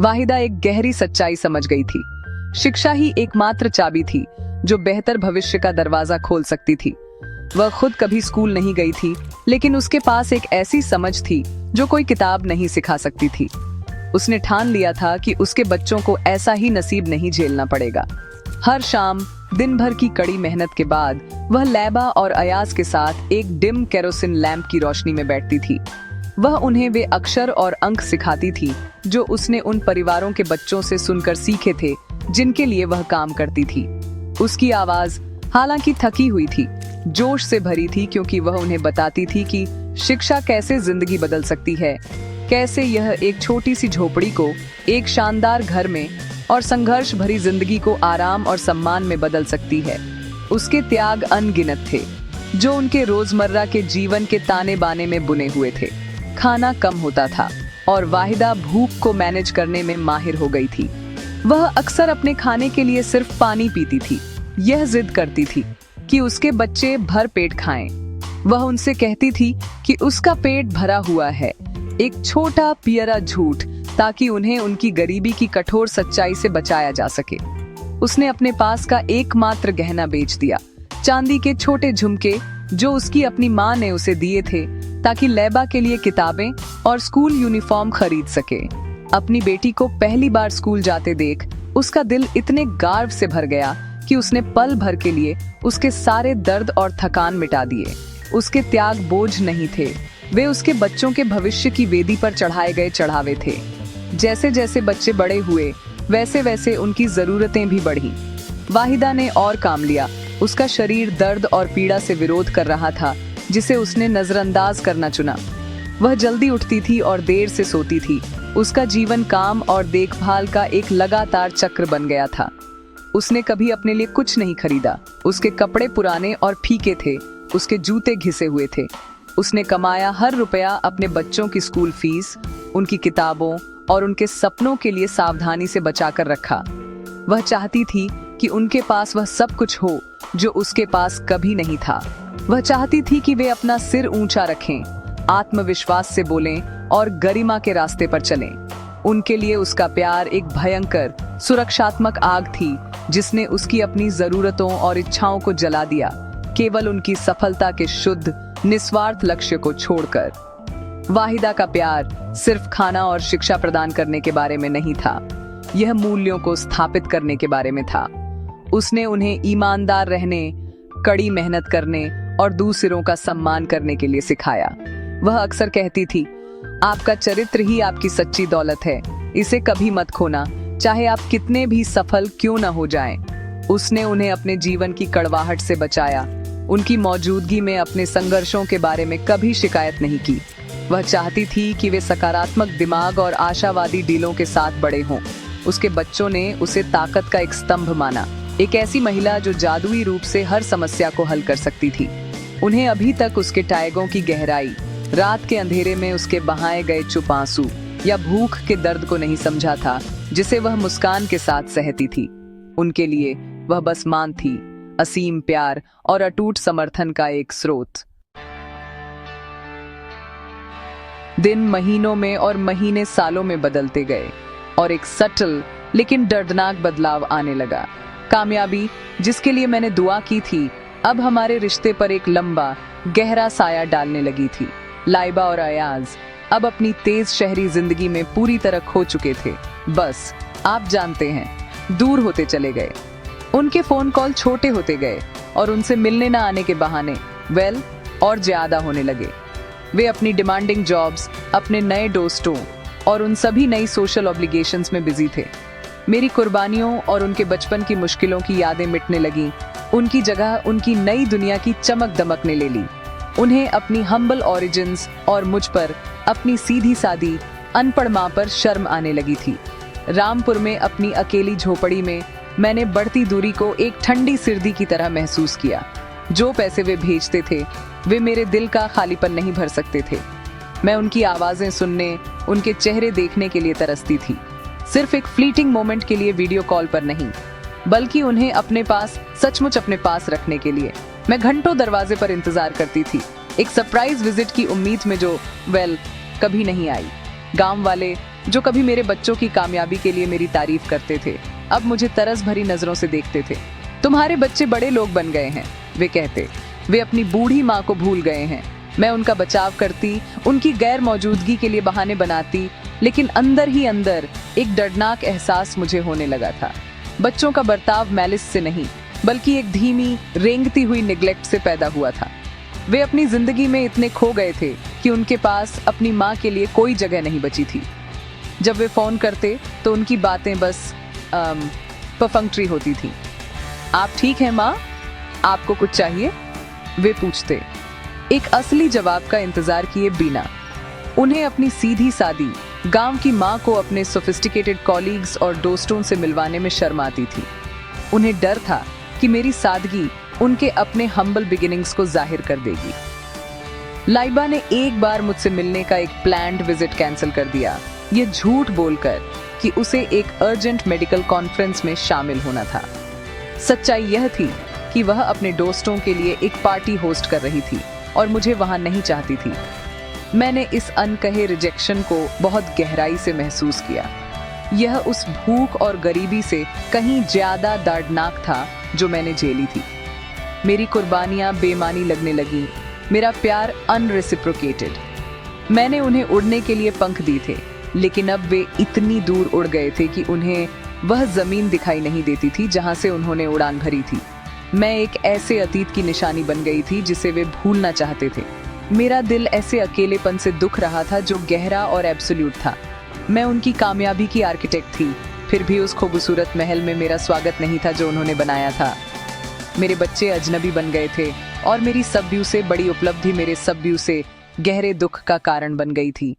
वाहिदा एक गहरी सच्चाई समझ गई थी। शिक्षा ही एकमात्र चाबी थी जो बेहतर भविष्य का दरवाजा खोल सकती थी। वह खुद कभी स्कूल नहीं गई थी, लेकिन उसके पास एक ऐसी समझ थी जो कोई किताब नहीं सिखा सकती थी। उसने ठान लिया था कि उसके बच्चों को ऐसा ही नसीब नहीं झेलना पड़ेगा। हर शाम दिन भर की कड़ी मेहनत के बाद वह लैबा और अयाज के साथ एक डिम केरोसिन लैंप की रोशनी में बैठती थी। वह उन्हें वे अक्षर और अंक सिखाती थी जो उसने उन परिवारों के बच्चों से सुनकर सीखे थे जिनके लिए वह काम करती थी। उसकी आवाज हालांकि थकी हुई थी, जोश से भरी थी, क्योंकि वह उन्हें बताती थी कि शिक्षा कैसे जिंदगी बदल सकती है, कैसे यह एक छोटी सी झोपड़ी को एक शानदार घर में और संघर्ष भरी जिंदगी को आराम और सम्मान में बदल सकती है। उसके त्याग अनगिनत थे जो उनके रोजमर्रा के जीवन के ताने बाने में बुने हुए थे। खाना कम होता था और वाहिदा भूख को मैनेज करने में माहिर हो गई थी। वह अक्सर अपने खाने के लिए सिर्फ पानी पीती थी। यह जिद करती थी कि उसके बच्चे भर पेट खाएं। वह उनसे कहती थी कि उसका पेट भरा हुआ है, एक छोटा पियरा झूठ, ताकि उन्हें उनकी गरीबी की कठोर सच्चाई से बचाया जा सके। उसने अपने पास का एकमात्र गहना बेच दिया, चांदी के छोटे झुमके जो उसकी अपनी माँ ने उसे दिए थे ताकि लैबा के लिए किताबें और स्कूल यूनिफॉर्म खरीद सके। अपनी बेटी को पहली बार स्कूल जाते देख उसका दिल इतने गर्व से भर गया कि उसने पल भर के लिए उसके सारे दर्द और थकान मिटा दिए। उसके त्याग बोझ नहीं थे, वे उसके बच्चों के भविष्य की वेदी पर चढ़ाए गए चढ़ावे थे। जैसे जैसे बच्चे बड़े हुए वैसे वैसे उनकी जरूरतें भी बढ़ी। वाहिदा ने और काम लिया। उसका शरीर दर्द और पीड़ा से विरोध कर रहा था जिसे उसने नजरअंदाज करना चुना। वह जल्दी उठती थी और देर से सोती थी। उसका जीवन काम और देखभाल का एक लगातार चक्र बन गया था। उसने कभी अपने लिए कुछ नहीं खरीदा। उसके कपड़े पुराने और फीके थे, उसके जूते घिसे हुए थे। उसने कमाया हर रुपया अपने बच्चों की स्कूल फीस, उनकी किताबों और उनके सपनों के लिए सावधानी से बचाकर रखा। वह चाहती थी कि उनके पास वह सब कुछ हो जो उसके पास कभी नहीं था। वह चाहती थी कि वे अपना सिर ऊंचा रखें, आत्मविश्वास से बोलें और गरिमा के रास्ते पर चलें। उनके लिए उसका प्यार एक भयंकर सुरक्षात्मक आग थी जिसने उसकी अपनी जरूरतों और इच्छाओं को जला दिया, केवल उनकी सफलता के शुद्ध निस्वार्थ लक्ष्य को छोड़कर। वाहिदा का प्यार सिर्फ खाना और शिक्षा प्रदान करने के बारे में नहीं था, यह मूल्यों को स्थापित करने के बारे में था। उसने उन्हें ईमानदार रहने, कड़ी मेहनत करने और दूसरों का सम्मान करने के लिए सिखाया। वह अक्सर कहती थी, आपका चरित्र ही आपकी सच्ची दौलत है, इसे कभी मत खोना, चाहे आप कितने भी सफल क्यों न हो जाएं। उसने उन्हें अपने जीवन की कड़वाहट से बचाया। उनकी मौजूदगी में अपने संघर्षों के बारे में कभी शिकायत नहीं की। वह चाहती थी कि वे सकारात्मक दिमाग और आशावादी डीलों के साथ बड़े हों। उसके बच्चों ने उसे ताकत का एक स्तंभ माना, एक ऐसी महिला जो जादुई रूप से हर समस्या को हल कर सकती थी। उन्हें अभी तक उसके टायगों की गहराई, रात के अंधेरे में उसके बहाए गए चुप आंसू या भूख के दर्द को नहीं समझा था जिसे वह मुस्कान के साथ सहती थी। उनके लिए वह बस मान थी, असीम प्यार और अटूट समर्थन का एक स्रोत। दिन महीनों में और महीने सालों में बदलते गए और एक सटल लेकिन दर्दनाक बदलाव आने लगा। कामयाबी जिसके लिए मैंने दुआ की थी अब हमारे रिश्ते पर एक लंबा गहरा साया डालने लगी थी। लाइबा और अयाज अब अपनी तेज शहरी जिंदगी में पूरी तरह खो चुके थे। बस आप जानते हैं, दूर होते चले गए। उनके फोन कॉल छोटे होते गए और उनसे मिलने न आने के बहाने और ज्यादा होने लगे। वे अपनी डिमांडिंग जॉब्स, अपने नए दोस्तों और उन सभी नई सोशल ऑब्लिगेशंस में बिजी थे। मेरी कुर्बानियों और उनके बचपन की मुश्किलों की यादें मिटने लगी। उनकी जगह उनकी नई दुनिया की चमक दमक ने ले ली। उन्हें अपनी हम्बल ओरिजिन्स और मुझ पर, अपनी सीधी सादी अनपढ़ माँ पर शर्म आने लगी थी। रामपुर में अपनी अकेली झोपड़ी में मैंने बढ़ती दूरी को एक ठंडी सिरदी की तरह महसूस किया। जो पैसे वे भेजते थे वे मेरे दिल का खालीपन नहीं भर सकते थे। मैं उनकी आवाजें सुनने, उनके चेहरे देखने के लिए तरसती थी। सिर्फ एक फ्लीटिंग मोमेंट के लिए वीडियो कॉल पर नहीं, बल्कि उन्हें अपने पास, सचमुच अपने पास रखने के लिए। मैं घंटों दरवाजे पर इंतजार करती थी, एक सरप्राइज विजिट की उम्मीद में जो कभी नहीं आई। गांव वाले जो कभी मेरे बच्चों की कामयाबी के लिए मेरी तारीफ करते थे, अब मुझे तरस भरी नजरों से देखते थे। तुम्हारे बच्चे बड़े लोग बन गए हैं, वे कहते। वे अपनी बूढ़ी माँ को भूल गए हैं। मैं उनका बचाव करती, उनकी गैर मौजूदगी के लिए बहाने बनाती, लेकिन अंदर ही अंदर एक दर्दनाक एहसास मुझे होने लगा था। बच्चों का बर्ताव मैलिस से नहीं, बल्कि एक धीमी, रेंगती हुई निग्लेक्ट से पैदा हुआ था। वे अपनी जिंदगी में इतने खो गए थे कि उनके पास अपनी माँ के लिए कोई जगह नहीं बची थी। जब वे फोन करते तो उनकी बातें बस परफंक्ट्री होती थी। आप ठीक हैं माँ? आपको कुछ चाहिए? वे पूछते, एक असली जवाब का इंतजार किए बिना। उन्हें अपनी सीधी सादी गांव की माँ को अपने सोफिस्टिकेटेड कॉलीग्स और दोस्तों से मिलवाने में शर्म आती थी। उन्हें डर था कि मेरी सादगी उनके अपने हम्बल बिगिनिंग्स को जाहिर कर देगी। लाइबा ने एक बार मुझसे मिलने का एक प्लान्ड विजिट कैंसिल कर दिया, ये झूठ बोलकर कि उसे एक अर्जेंट मेडिकल कॉन्फ्रेंस में शामिल होना था। सच्चाई यह थी कि वह अपने दोस्तों के लिए एक पार्टी होस्ट कर रही थी और मुझे वहां नहीं चाहती थी। मैंने इस अनकहे रिजेक्शन को बहुत गहराई से महसूस किया। यह उस भूख और गरीबी से कहीं ज्यादा दर्दनाक था जो मैंने झेली थी। मेरी कुर्बानियां बेमानी लगने लगी, मेरा प्यार अनरेसिप्रोकेटेड। मैंने उन्हें उड़ने के लिए पंख दिए थे, लेकिन अब वे इतनी दूर उड़ गए थे कि उन्हें वह जमीन दिखाई नहीं देती थी जहां से उन्होंने उड़ान भरी थी। मैं एक ऐसे अतीत की निशानी बन गई थी जिसे वे भूलना चाहते थे। मेरा दिल ऐसे अकेलेपन से दुख रहा था जो गहरा और एब्सोल्यूट था। मैं उनकी कामयाबी की आर्किटेक्ट थी, फिर भी उस खूबसूरत महल में मेरा स्वागत नहीं था जो उन्होंने बनाया था। मेरे बच्चे अजनबी बन गए थे और मेरी सब्यू से बड़ी उपलब्धि मेरे सब्यू से गहरे दुख का कारण बन गई थी।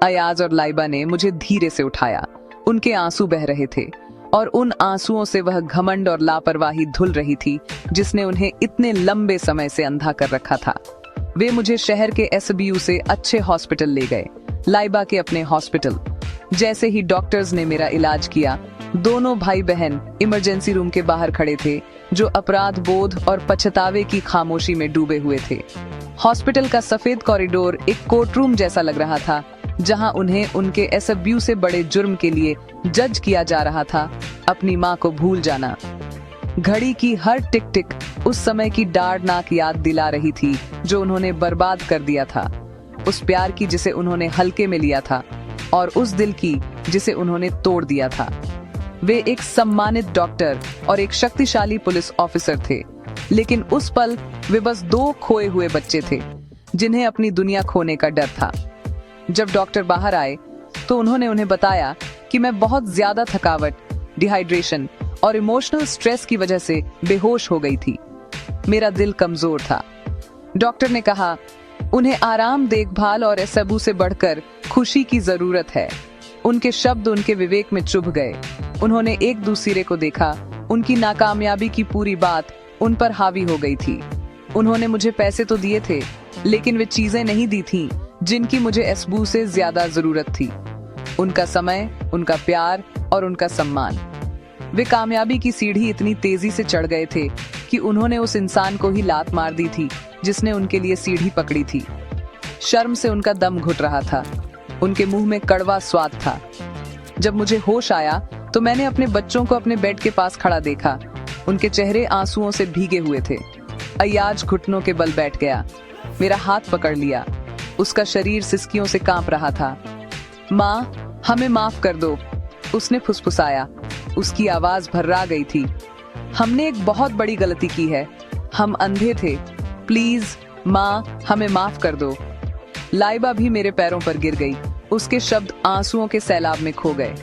अयाज और लाइबा ने मुझे धीरे से उठाया। उनके आंसू बह रहे थे और उन आंसुओं से वह घमंड और लापरवाही धुल रही थी जिसने उन्हें इतने लंबे समय से अंधा कर रखा था। वे मुझे शहर के एसबीयू से अच्छे हॉस्पिटल ले गए, लाइबा के अपने हॉस्पिटल। जैसे ही डॉक्टर्स ने मेरा इलाज किया, दोनों भाई बहन इमरजेंसी रूम के बाहर खड़े थे, जो अपराध बोध और पछतावे की खामोशी में डूबे हुए थे। हॉस्पिटल का सफेद कॉरिडोर एक कोर्टरूम जैसा लग रहा था, जहां उन्हें उनके एसबीयू से बड़े जुर्म के लिए जज किया जा रहा था, अपनी मां को भूल जाना। घड़ी की हर टिक टिक उस समय की दर्दनाक याद दिला रही थी जो उन्होंने बर्बाद कर दिया था, उस प्यार की जिसे उन्होंने हल्के में लिया था और उस दिल की जिसे उन्होंने तोड़ दिया था। वे एक सम्मानित डॉक्टर और एक शक्तिशाली पुलिस ऑफिसर थे, लेकिन उस पल वे बस दो खोए हुए बच्चे थे जिन्हें अपनी दुनिया खोने का डर था। जब डॉक्टर बाहर आए तो उन्होंने उन्हें बताया कि मैं बहुत ज्यादा थकावट, डिहाइड्रेशन और इमोशनल स्ट्रेस की वजह से बेहोश हो गई थी। मेरा दिल कमजोर था। डॉक्टर ने कहा, उन्हें आराम, देखभाल और एसबू से बढ़कर खुशी की जरूरत है। उनके शब्द उनके विवेक में चुभ गए। उन्होंने एक दूसरे को देखा। उनकी नाकामयाबी की पूरी बात उन पर हावी हो गई थी। उन्होंने मुझे पैसे तो दिए थे, लेकिन वे चीजें नहीं दी थीं जिनकी मुझे एसबू से ज्यादा जरूरत थी। उनका समय, उनका प्यार और उनका सम्मान। वे कामयाबी की सीढ़ी इतनी तेजी से चढ़ गए थे कि उन्होंने उस इंसान को ही लात मार दी थी जिसने उनके लिए सीढ़ी पकड़ी थी। शर्म से उनका दम घुट रहा था। उनके मुंह में कड़वा स्वाद था। जब मुझे होश आया तो मैंने अपने बच्चों को अपने बेड के पास खड़ा देखा। उनके चेहरे आंसुओं से भीगे हुए थे। अयाज घुटनों के बल बैठ गया, मेरा हाथ पकड़ लिया। उसका शरीर सिसकियों से कांप रहा था। माँ, हमें माफ कर दो, उसने फुसफुसाया। उसकी आवाज भर्रा गई थी। हमने एक बहुत बड़ी गलती की है। हम अंधे थे। प्लीज माँ, हमें माफ कर दो। लाइबा भी मेरे पैरों पर गिर गई। उसके शब्द आंसुओं के सैलाब में खो गए।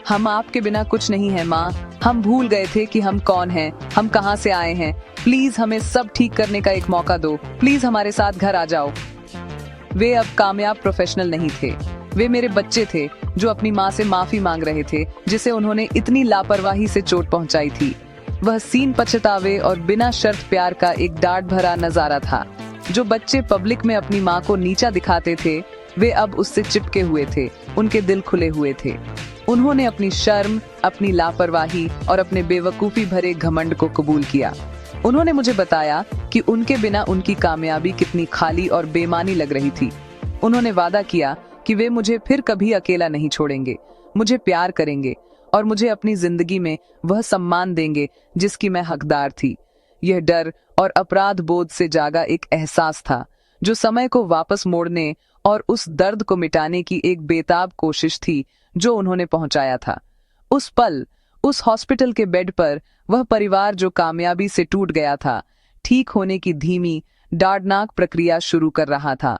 हम आपके बिना कुछ नहीं है माँ। हम भूल गए थे कि हम कौन हैं, हम कहां से आए हैं। प्लीज हमें सब ठीक करने का एक मौका दो। प्लीज हमारे साथ घर आ जाओ। वे अब कामयाब प्रोफेशनल नहीं थे। वे मेरे बच्चे थे जो अपनी माँ से माफी मांग रहे थे जिसे उन्होंने इतनी लापरवाही से चोट पहुंचाई थी। वह सीन पछतावे और बिना शर्त प्यार का एक डांट भरा नजारा था। जो बच्चे पब्लिक में अपनी माँ को नीचा दिखाते थे, वे अब उससे चिपके हुए थे। उनके दिल खुले हुए थे। उन्होंने अपनी शर्म, अपनी लापरवाही और अपने बेवकूफी भरे घमंड को कबूल किया। उन्होंने मुझे बताया कि उनके बिना उनकी कामयाबी कितनी खाली और बेमानी लग रही थी। उन्होंने वादा किया कि वे मुझे फिर कभी अकेला नहीं छोड़ेंगे, मुझे प्यार करेंगे और मुझे अपनी जिंदगी में वह सम्मान देंगे जिसकी मैं हकदार थी। यह डर और अपराध बोध से जागा एक एहसास था जो समय को वापस मोड़ने और उस दर्द को मिटाने की एक बेताब कोशिश थी जो उन्होंने पहुंचाया था। उस पल, उस हॉस्पिटल के बेड पर, वह परिवार जो कामयाबी से टूट गया था, ठीक होने की धीमी, दर्दनाक प्रक्रिया शुरू कर रहा था।